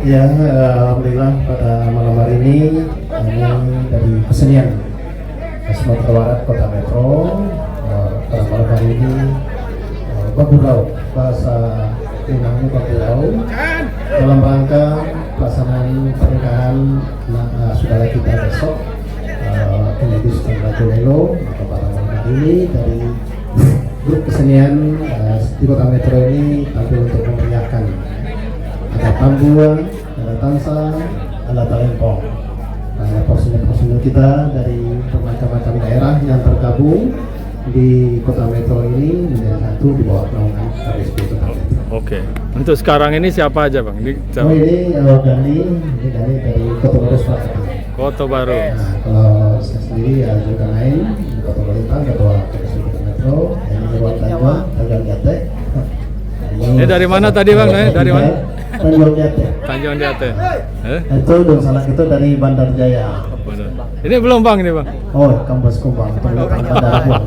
Ya, alhamdulillah pada malam hari ini kami dari kesenian Sumatera Barat Kota Metro pada malam hari ini bergurau bahasa Minangnya bergurau dalam rangka pelaksanaan pernikahan saudara kita besok Kennedy Sultan Lelo. Maka pada malam hari ini dari grup kesenian di Kota Metro ini tampil untuk memeriahkan. Ada tambuan, ada tansa, ada talempong. Nah, personil kita dari bermacam-macam daerah yang tergabung di Kota Metro ini menjadi satu di bawah naungan KPSP Kota Metro. Oke. Untuk sekarang ini siapa aja bang? Ini Gani dari Kota Baru Selatan. Kota Baru. Nah, kalau saya sendiri ya Zulkarnain di Kota Baru, ketua KPSP Kota Metro. Ini Dewan Tanjung, Tanjung Jate. Ini dari mana tadi bang? Dari mana? Tanjung Jate. Tanjung Jate. Itu dan salah itu dari Bandar Jaya. Ini belum bang ini bang? Oh, kampus Kumbang, pendidikan Bandar Kumbang.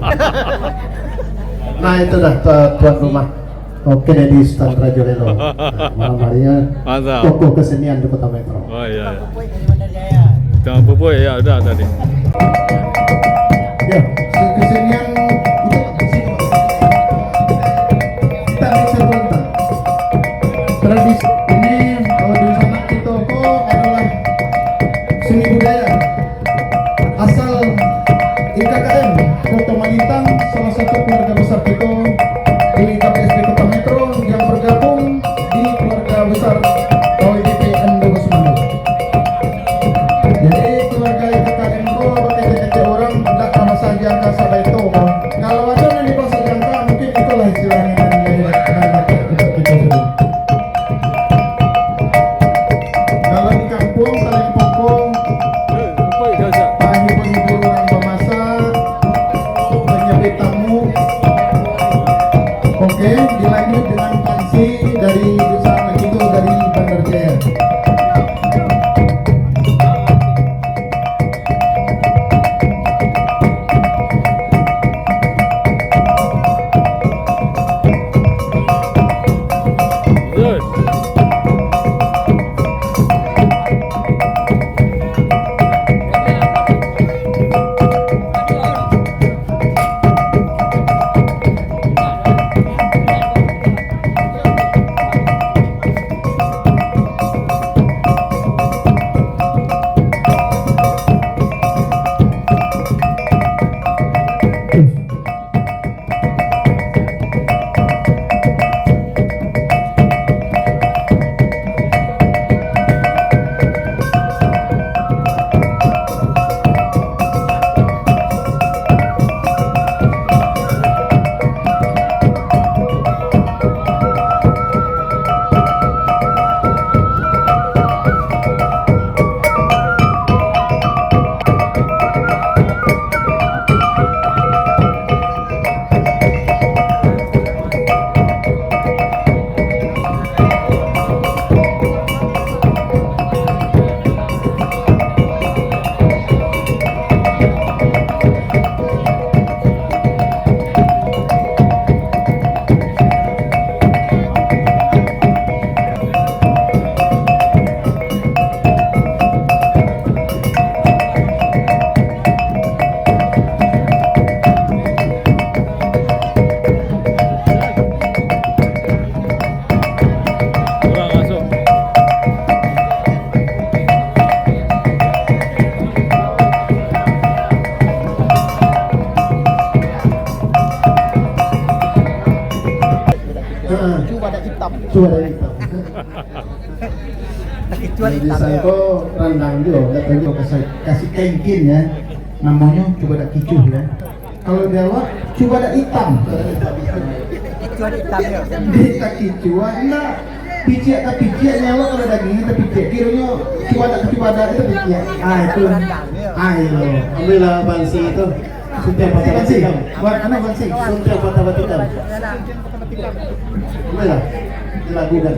Nah itu dah tuan rumah. Oke, dari Sultan Rajolelo. Malam harinya tokoh kesenian di Kota Metro. Oh iya. Jangan Pupuy ya udah tadi. Ya, kesenian tradisi ini kalau di sana itu adalah seni budaya asal IKKM Kota Malintang, salah satu keluarga besar kita di KPSP Kota Metro yang bergabung di keluarga besar OIDP Endo Semando. Jadi keluarga IKKM itu berkecil-kecil orang tidak sama saja kasar itu. Kalau ada yang di bahasa jangka mungkin itulah istilahnya yang untuk kita sebut. Kalau di kampung saling pokok, ibu-ibu orang memasak, menyambut tamu. Oke, dilanjut dengan pansi dari besar begitu dari Bandar Jaya. Cuba di sangko rendang juga, nggak kasih kengkin ya, namanya coba ada kicuh ya. Kalau Jawa coba ada hitam. Coba ada hitam ya. Kita kicuh, enggak pijak tapi pijak nyawa kalau dagingnya tapi pijak kiranya coba ada itu pijak. Itu, ayo, ambillah bansi itu. Suntiang patah batikam. Buat anak bansi. Suntiang patah batikam. Ambillah, dilakukan.